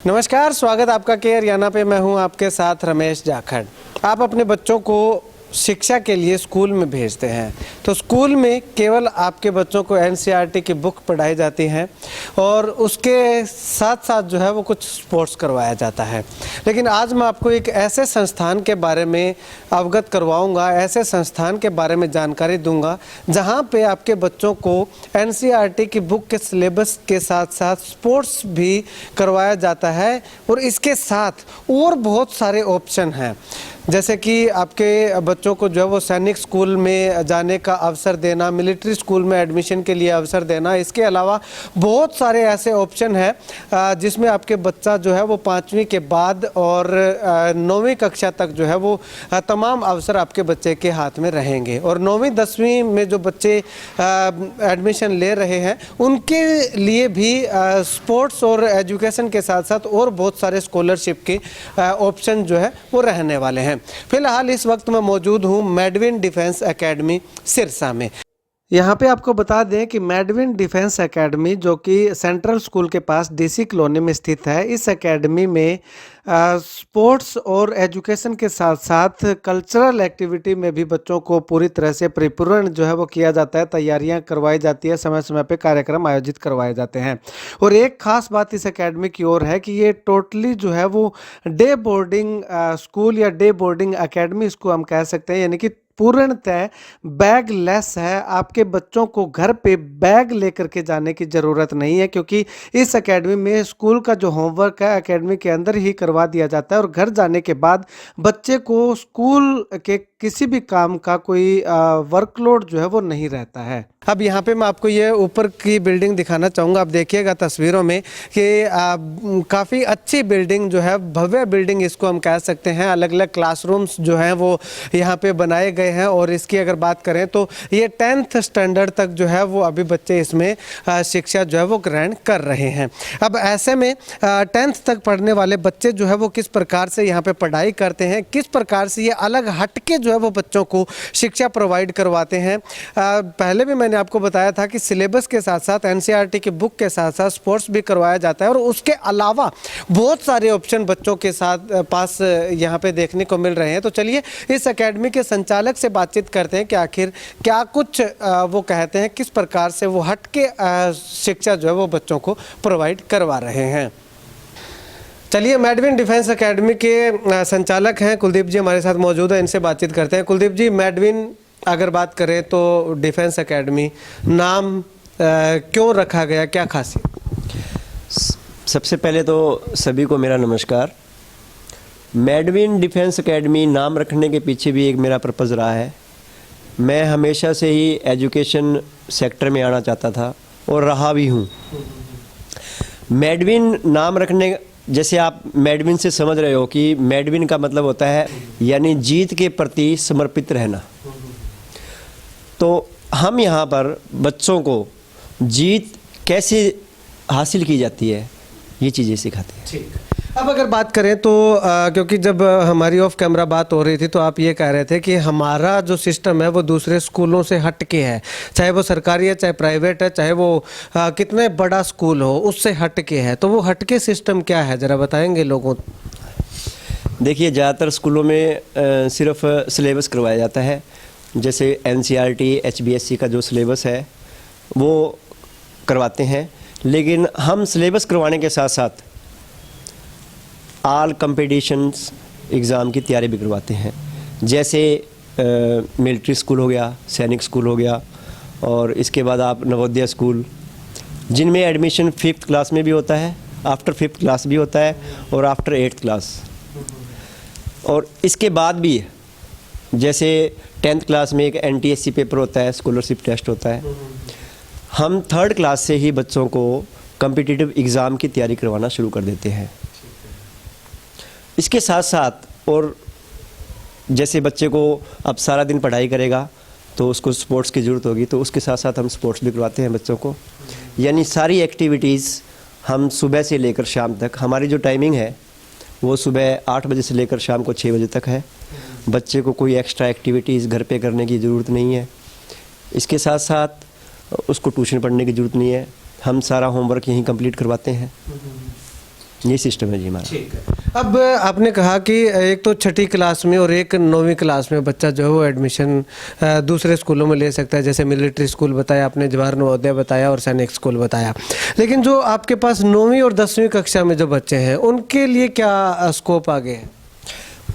नमस्कार, स्वागत आपका के हरियाणा पे। मैं हूं आपके साथ रमेश जाखड़। आप अपने बच्चों को शिक्षा के लिए स्कूल में भेजते हैं तो स्कूल में केवल आपके बच्चों को एनसीईआरटी की बुक पढ़ाई जाती हैं और उसके साथ साथ जो है वो कुछ स्पोर्ट्स करवाया जाता है। लेकिन आज मैं आपको एक ऐसे संस्थान के बारे में अवगत करवाऊंगा, ऐसे संस्थान के बारे में जानकारी दूंगा जहां पे आपके बच्चों को एनसीईआरटी की बुक के सिलेबस के साथ साथ स्पोर्ट्स भी करवाया जाता है और इसके साथ और बहुत सारे ऑप्शन हैं, जैसे कि आपके बच्चों को जो है वो सैनिक स्कूल में जाने का अवसर देना, मिलिट्री स्कूल में एडमिशन के लिए अवसर देना। इसके अलावा बहुत सारे ऐसे ऑप्शन हैं जिसमें आपके बच्चा जो है वो 5वीं के बाद और 9वीं कक्षा तक जो है वो तमाम अवसर आपके बच्चे के हाथ में रहेंगे। और 9वीं 10वीं में जो बच्चे एडमिशन ले रहे हैं उनके लिए भी स्पोर्ट्स और एजुकेशन के साथ साथ और बहुत सारे स्कॉलरशिप के ऑप्शन जो है वो रहने वाले हैं। फिलहाल इस वक्त मैं मौजूद हूं मैडविन डिफेंस एकेडमी सिरसा में। यहाँ पे आपको बता दें कि मैडविन डिफेंस एकेडमी जो कि सेंट्रल स्कूल के पास डीसी कॉलोनी में स्थित है, इस एकेडमी में स्पोर्ट्स और एजुकेशन के साथ साथ कल्चरल एक्टिविटी में भी बच्चों को पूरी तरह से परिपूर्ण जो है वो किया जाता है। तैयारियां करवाई जाती है, समय समय पे कार्यक्रम आयोजित करवाए जाते हैं। और एक खास बात इस एकेडमी की ओर है कि ये टोटली जो है वो डे बोर्डिंग स्कूल या डे बोर्डिंग एकेडमी इसको हम कह सकते हैं, यानी कि पूर्णतः बैग लेस है। आपके बच्चों को घर पे बैग लेकर के जाने की ज़रूरत नहीं है, क्योंकि इस एकेडमी में स्कूल का जो होमवर्क है एकेडमी के अंदर ही करवा दिया जाता है और घर जाने के बाद बच्चे को स्कूल के किसी भी काम का कोई वर्कलोड जो है वो नहीं रहता है। अब यहाँ पे मैं आपको ये ऊपर की बिल्डिंग दिखाना चाहूँगा। आप देखिएगा तस्वीरों में कि काफ़ी अच्छी बिल्डिंग जो है, भव्य बिल्डिंग इसको हम कह सकते हैं। अलग अलग क्लासरूम्स जो हैं वो यहाँ पे बनाए गए हैं और इसकी अगर बात करें तो ये 10th स्टैंडर्ड तक जो है वो अभी बच्चे इसमें शिक्षा जो है वो ग्रहण कर रहे हैं। अब ऐसे में 10th तक पढ़ने वाले बच्चे जो है वो किस प्रकार से यहाँ पे पढ़ाई करते हैं, किस प्रकार से ये अलग हटके जो है वो बच्चों को शिक्षा प्रोवाइड करवाते हैं। पहले भी मैंने आपको बताया था कि सिलेबस के साथ साथ एनसीईआरटी की बुक के साथ साथ स्पोर्ट्स भी करवाया जाता है और उसके अलावा बहुत सारे ऑप्शन बच्चों के साथ पास यहाँ पे देखने को मिल रहे हैं। तो चलिए इस एकेडमी के संचालक से बातचीत करते हैं कि आखिर क्या कुछ वो कहते हैं, किस प्रकार से वो हटके शिक्षा जो है वो बच्चों को प्रोवाइड करवा रहे हैं। चलिए, मैडविन डिफेंस एकेडमी के संचालक हैं कुलदीप जी हमारे साथ मौजूद है, इनसे बातचीत करते हैं। कुलदीप जी, मैडविन अगर बात करें तो डिफेंस एकेडमी नाम क्यों रखा गया, क्या खासियत? सबसे पहले तो सभी को मेरा नमस्कार। मैडविन डिफेंस एकेडमी नाम रखने के पीछे भी एक मेरा पर्पज़ रहा है। मैं हमेशा से ही एजुकेशन सेक्टर में आना चाहता था और रहा भी हूँ। मैडविन नाम रखने, जैसे आप मैडविन से समझ रहे हो कि मैडविन का मतलब होता है यानी जीत के प्रति समर्पित रहना। तो हम यहाँ पर बच्चों को जीत कैसे हासिल की जाती है ये चीज़ें सिखाते हैं। ठीक। अब अगर बात करें तो क्योंकि जब हमारी ऑफ कैमरा बात हो रही थी तो आप ये कह रहे थे कि हमारा जो सिस्टम है वो दूसरे स्कूलों से हटके है, चाहे वो सरकारी है चाहे प्राइवेट है, चाहे वो कितने बड़ा स्कूल हो, उससे हटके है। तो वो हटके सिस्टम क्या है, ज़रा बताएंगे लोगों? देखिए, ज़्यादातर स्कूलों में सिर्फ सिलेबस करवाया जाता है। जैसे एनसीईआरटी एचबीएससी का जो सिलेबस है वो करवाते हैं, लेकिन हम सिलेबस करवाने के साथ साथ ऑल कंपटीशंस एग्ज़ाम की तैयारी भी करवाते हैं। जैसे मिलिट्री स्कूल हो गया, सैनिक स्कूल हो गया, और इसके बाद आप नवोदय स्कूल, जिनमें एडमिशन 5th क्लास में भी होता है, आफ्टर 5th क्लास भी होता है और आफ्टर 8th क्लास। और इसके बाद भी जैसे 10th क्लास में एक NTSC पेपर होता है, स्कॉलरशिप टेस्ट होता है। हम 3rd क्लास से ही बच्चों को कॉम्पिटिटिव एग्ज़ाम की तैयारी करवाना शुरू कर देते हैं। इसके साथ साथ और जैसे बच्चे को अब सारा दिन पढ़ाई करेगा तो उसको स्पोर्ट्स की ज़रूरत होगी, तो उसके साथ साथ हम स्पोर्ट्स भी करवाते हैं बच्चों को। यानी सारी एक्टिविटीज़ हम सुबह से लेकर शाम तक, हमारी जो टाइमिंग है वो सुबह 8 बजे से लेकर शाम को 6 बजे तक है। बच्चे को कोई एक्स्ट्रा एक्टिविटीज़ घर पे करने की ज़रूरत नहीं है। इसके साथ साथ उसको ट्यूशन पढ़ने की ज़रूरत नहीं है, हम सारा होमवर्क यहीं कंप्लीट करवाते हैं। ये सिस्टम है जी हमारा। ठीक है। अब आपने कहा कि एक तो छठी क्लास में और एक 9वीं क्लास में बच्चा जो है वो एडमिशन दूसरे स्कूलों में ले सकता है, जैसे मिलिट्री स्कूल बताया आपने, जवाहर नवोदय बताया और सैनिक स्कूल बताया। लेकिन जो आपके पास 9वीं और 10वीं कक्षा में जो बच्चे हैं उनके लिए क्या स्कोप आगे है?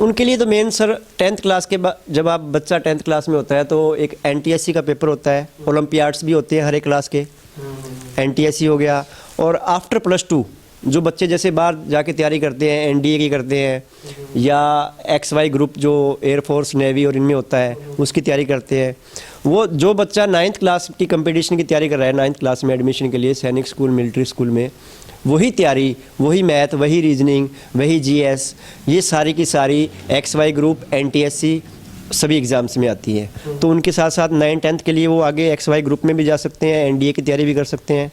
उनके लिए तो मेन सर 10th क्लास के बाद, जब आप बच्चा 10th क्लास में होता है तो एक NTSC का पेपर होता है, ओलंपियाड्स भी होते हैं हर एक क्लास के, NTSC हो गया। और आफ्टर +2 जो बच्चे जैसे बाहर जाके तैयारी करते हैं, NDA की करते हैं या XY ग्रुप जो एयरफोर्स नेवी और इनमें होता है उसकी तैयारी करते हैं, वो जो बच्चा 9th क्लास की कंपटीशन की तैयारी कर रहा है 9th क्लास में एडमिशन के लिए सैनिक स्कूल मिलिट्री स्कूल में, वही तैयारी, वही मैथ, वही रीजनिंग, वही GS, ये सारी की सारी XY ग्रुप NTSC सभी एग्ज़ाम्स में आती है। तो उनके साथ साथ 9th-10th के लिए वो आगे XY ग्रुप में भी जा सकते हैं, NDA की तैयारी भी कर सकते हैं।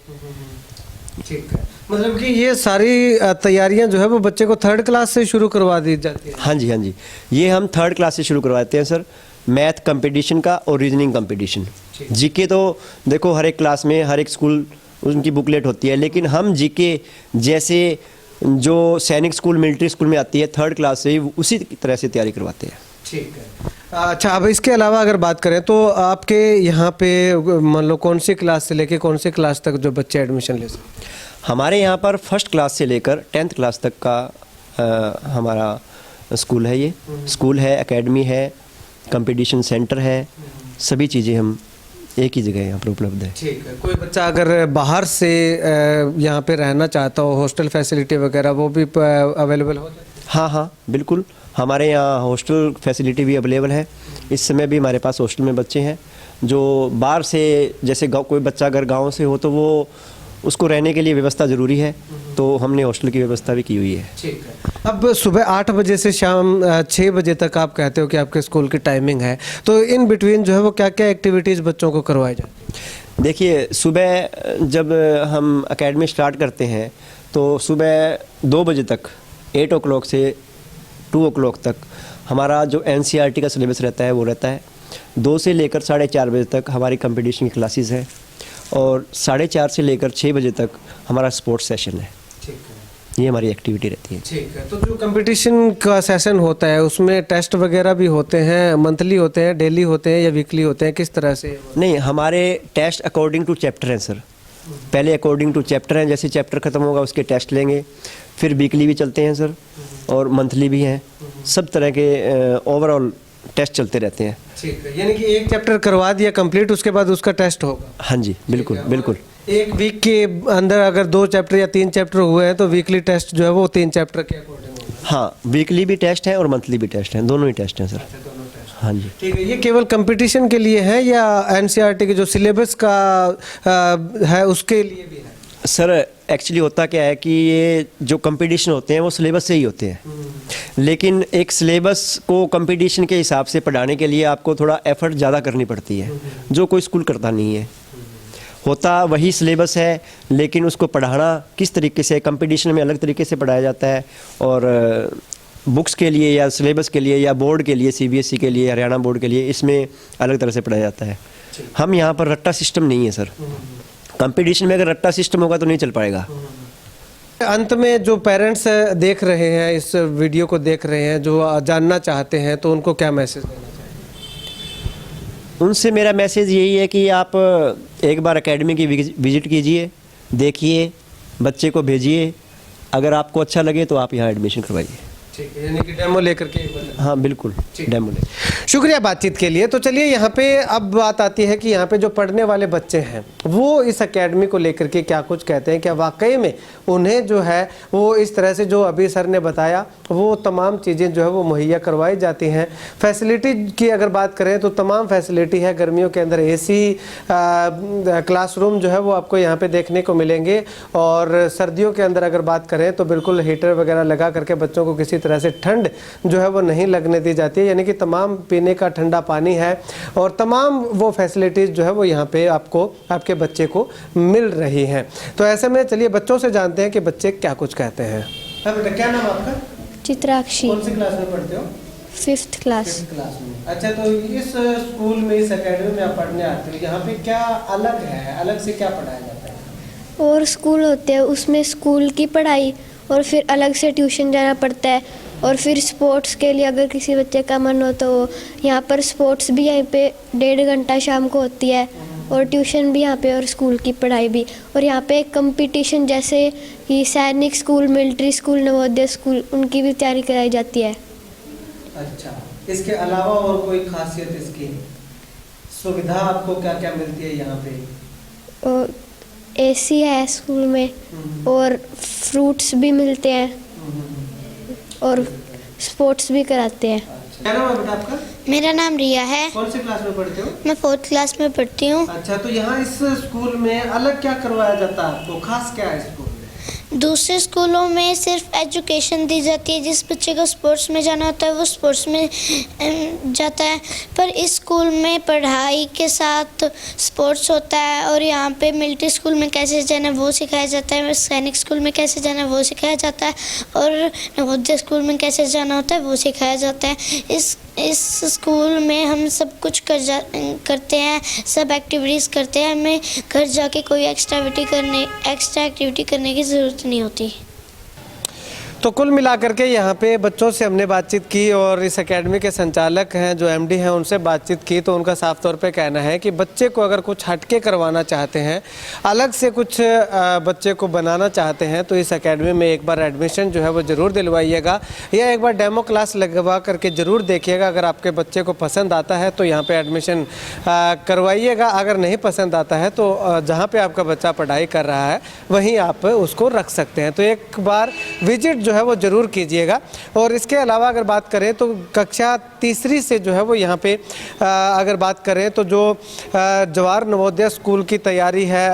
ठीक है, मतलब कि ये सारी तैयारियां जो है वो बच्चे को 3rd क्लास से शुरू करवा दी जाती है? हाँ जी, हाँ जी, ये हम 3rd क्लास से शुरू करवाते हैं सर, मैथ कंपटीशन का और रीजनिंग कंपटीशन। GK तो देखो हर एक क्लास में हर एक स्कूल उनकी बुकलेट होती है, लेकिन हम GK जैसे जो सैनिक स्कूल मिलिट्री स्कूल में आती है 3rd क्लास से ही उसी तरह से तैयारी करवाते हैं। ठीक है। अच्छा, अब इसके अलावा अगर बात करें तो आपके यहाँ पे मान लो कौन सी क्लास से लेके कौन सी क्लास तक जो बच्चे एडमिशन ले सकते हैं? हमारे यहाँ पर 1st क्लास से लेकर 10th क्लास तक का हमारा स्कूल है। ये स्कूल है, एकेडमी है, कंपटीशन सेंटर है, सभी चीज़ें हम एक ही जगह यहाँ पर उपलब्ध है। ठीक है। कोई बच्चा अगर बाहर से यहाँ पे रहना चाहता हो, हॉस्टल फैसिलिटी वगैरह वो भी अवेलेबल हो जाती है? हाँ हाँ बिल्कुल, हमारे यहाँ हॉस्टल फैसिलिटी भी अवेलेबल है। इस समय भी हमारे पास हॉस्टल में बच्चे हैं जो बाहर से, जैसे कोई बच्चा अगर गांव से हो तो वो उसको रहने के लिए व्यवस्था ज़रूरी है, तो हमने हॉस्टल की व्यवस्था भी की हुई है। ठीक है। अब सुबह 8 बजे से शाम 6 बजे तक आप कहते हो कि आपके स्कूल की टाइमिंग है, तो इन बिटवीन जो है वो क्या क्या एक्टिविटीज़ बच्चों को करवाई जाती है? देखिए, सुबह जब हम एकेडमी स्टार्ट करते हैं तो सुबह 2 बजे तक 8 o'clock से 2 o'clock तक हमारा जो NCERT का सिलेबस रहता है वो रहता है। 2 से लेकर 4:30 बजे तक हमारी कंपटीशन की क्लासेस हैं और 4:30 से लेकर 6 बजे तक हमारा स्पोर्ट्स सेशन है। ठीक है। ये हमारी एक्टिविटी रहती है। ठीक है। तो जो कंपटीशन का सेशन होता है उसमें टेस्ट वगैरह भी होते हैं, मंथली होते हैं, डेली होते हैं या वीकली होते हैं, किस तरह से? नहीं, हमारे टेस्ट अकॉर्डिंग टू चैप्टर हैं सर। पहले अकॉर्डिंग टू चैप्टर हैं, जैसे चैप्टर ख़त्म होगा उसके टेस्ट लेंगे, फिर वीकली भी चलते हैं सर और मंथली भी हैं, सब तरह के ओवरऑल टेस्ट चलते रहते हैं। ठीक है, यानी कि एक चैप्टर करवा दिया कंप्लीट, उसके बाद उसका टेस्ट होगा? हाँ जी, बिल्कुल बिल्कुल। एक वीक के अंदर अगर 2 चैप्टर या 3 चैप्टर हुए हैं तो वीकली टेस्ट जो है वो 3 चैप्टर के अकॉर्डिंग होगा? हाँ, वीकली भी टेस्ट है और मंथली भी टेस्ट हैं, दोनों ही टेस्ट हैं सर। हाँ जी। ठीक है। ये केवल कंपटीशन के लिए है या NCERT के जो सिलेबस का है उसके लिए भी है? सर एक्चुअली होता क्या है कि ये जो कंपटीशन होते हैं वो सिलेबस से ही होते हैं, लेकिन एक सिलेबस को कंपटीशन के हिसाब से पढ़ाने के लिए आपको थोड़ा एफर्ट ज़्यादा करनी पड़ती है, जो कोई स्कूल करता नहीं है। होता वही सिलेबस है, लेकिन उसको पढ़ाना किस तरीके से, कंपटीशन में अलग तरीके से पढ़ाया जाता है और बुक्स के लिए या सिलेबस के लिए या बोर्ड के लिए, CBSE के लिए, हरियाणा बोर्ड के लिए, इसमें अलग तरह से पढ़ाया जाता है। हम यहाँ पर रट्टा सिस्टम नहीं है सर। कंपटीशन में अगर रट्टा सिस्टम होगा तो नहीं चल पाएगा। अंत में जो पेरेंट्स देख रहे हैं, इस वीडियो को देख रहे हैं, जो जानना चाहते हैं, तो उनको क्या मैसेज देना चाहिए? उनसे मेरा मैसेज यही है कि आप एक बार एकेडमी की विजिट कीजिए, देखिए, बच्चे को भेजिए, अगर आपको अच्छा लगे तो आप यहाँ एडमिशन करवाइए। ठीक है, यानी कि डेमो लेकर के एक बार? हाँ बिल्कुल, डेमो ले। शुक्रिया बातचीत के लिए। तो चलिए, यहाँ पे अब बात आती है कि यहाँ पे जो पढ़ने वाले बच्चे हैं वो इस एकेडमी को लेकर के क्या कुछ कहते हैं, क्या वाकई में उन्हें जो है वो इस तरह से जो अभी सर ने बताया वो तमाम चीज़ें जो है वो मुहैया करवाई जाती हैं। फैसिलिटी की अगर बात करें तो तमाम फैसिलिटी है। गर्मियों के अंदर AC क्लासरूम जो है वो आपको यहाँ पे देखने को मिलेंगे और सर्दियों के अंदर अगर बात करें तो बिल्कुल हीटर वगैरह लगा करके बच्चों को किसी तरह से ठंड जो है वो नहीं लगने दी जाती है, यानी कि तमाम पीने का ठंडा पानी है और तमाम वो फैसिलिटीज़ जो है वो यहाँ पे आपको आपके बच्चे को मिल रही हैं। तो ऐसे में चलिए बच्चों से जानते हैं कि बच्चे क्या कुछ कहते हैं। बेटा, क्या नाम आपका? चित्राक्षी। कौन सी क्लास में पढ़ते हो? 5th class. 5th क्लास में। अच्छा, तो इस स्कूल में, इस एकेडमी में आप पढ़ने आते हो, यहाँ पे क्या अलग है, अलग से क्या पढ़ाया जाता है? और स्कूल होते हैं उसमें स्कूल की पढ़ाई और फिर अलग से ट्यूशन जाना पड़ता है। और फिर स्पोर्ट्स के लिए अगर किसी बच्चे का मन हो तो यहाँ पर स्पोर्ट्स भी यहीं पे 1.5 घंटा शाम को होती है, और ट्यूशन भी यहाँ पे और स्कूल की पढ़ाई भी। और यहाँ पे कंपटीशन जैसे कि सैनिक school, military school, Navodaya school, उनकी भी तैयारी कराई जाती है। अच्छा, इसके अलावा और कोई खासियत इसकी सुविधा आपको क्या क्या मिलती है यहाँ पे? और एसी है स्कूल में, और फ्रूट्स भी मिलते हैं, और स्पोर्ट्स भी कराते हैं। क्या नाम है बेटा आपका? मेरा नाम रिया है। कौन सी क्लास में पढ़ते हो? मैं 4th क्लास में पढ़ती हूँ। अच्छा, तो यहाँ इस स्कूल में अलग क्या करवाया जाता है आपको? खास क्या है स्कूल में? दूसरे स्कूलों में सिर्फ एजुकेशन दी जाती है, जिस बच्चे को स्पोर्ट्स में जाना होता है वो स्पोर्ट्स में जाता है, पर इस स्कूल में पढ़ाई के साथ स्पोर्ट्स होता है। और यहाँ पे मिलिट्री स्कूल में कैसे जाना है वो सिखाया जाता है, सैनिक स्कूल में कैसे जाना है वो सिखाया जाता है, और नवोदय स्कूल में कैसे जाना होता है वो सिखाया जाता है। इस स्कूल में हम सब कुछ करते हैं, सब एक्टिविटीज़ करते हैं। हमें घर जाके कोई एक्स्ट्रा एक्टिविटी करने की ज़रूरत नहीं होती। तो कुल मिलाकर के यहाँ पे बच्चों से हमने बातचीत की, और इस एकेडमी के संचालक हैं जो एमडी हैं उनसे बातचीत की, तो उनका साफ तौर पे कहना है कि बच्चे को अगर कुछ हटके करवाना चाहते हैं, अलग से कुछ बच्चे को बनाना चाहते हैं, तो इस एकेडमी में एक बार एडमिशन जो है वो ज़रूर दिलवाइएगा, या एक बार डेमो क्लास लगवा करके ज़रूर देखिएगा। अगर आपके बच्चे को पसंद आता है तो यहाँ पर एडमिशन करवाइएगा, अगर नहीं पसंद आता है तो जहाँ पर आपका बच्चा पढ़ाई कर रहा है वहीं आप उसको रख सकते हैं। तो एक बार विजिट जो है वो ज़रूर कीजिएगा। और इसके अलावा अगर बात करें तो कक्षा तीसरी से जो है वो यहाँ पे अगर बात करें तो जो जवाहर नवोदय स्कूल की तैयारी है,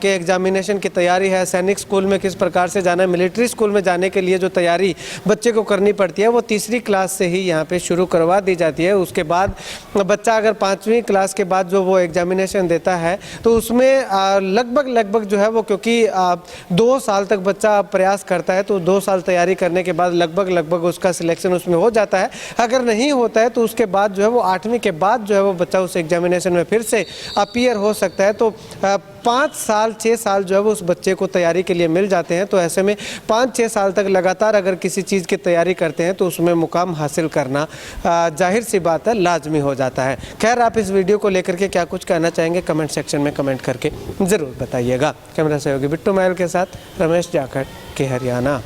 के एग्जामिनेशन की तैयारी है, सैनिक स्कूल में किस प्रकार से जाना है, मिलिट्री स्कूल में जाने के लिए जो तैयारी बच्चे को करनी पड़ती है वो तीसरी क्लास से ही यहाँ पे शुरू करवा दी जाती है। उसके बाद बच्चा अगर 5वीं क्लास के बाद जो वो एग्जामिनेशन देता है तो उसमें लगभग जो है वो, क्योंकि 2 साल तक बच्चा प्रयास करता है, तो 2 साल तैयारी करने के बाद लगभग उसका सिलेक्शन उसमें हो जाता है। अगर नहीं होता है तो उसके बाद जो है वो 8वीं के बाद जो है वो बच्चा उस एग्जामिनेशन में फिर से अपीयर हो सकता है। तो 5 साल 6 साल जो है वो उस बच्चे को तैयारी के लिए मिल जाते हैं। तो ऐसे में 5-6 साल तक लगातार अगर किसी चीज़ की तैयारी करते हैं तो उसमें मुकाम हासिल करना जाहिर सी बात है लाजमी हो जाता है। खैर, आप इस वीडियो को लेकर के क्या कुछ कहना चाहेंगे कमेंट सेक्शन में कमेंट करके ज़रूर बताइएगा। कैमरा सहयोगी बिट्टू महल के साथ रमेश जाखड़ के हरियाणा।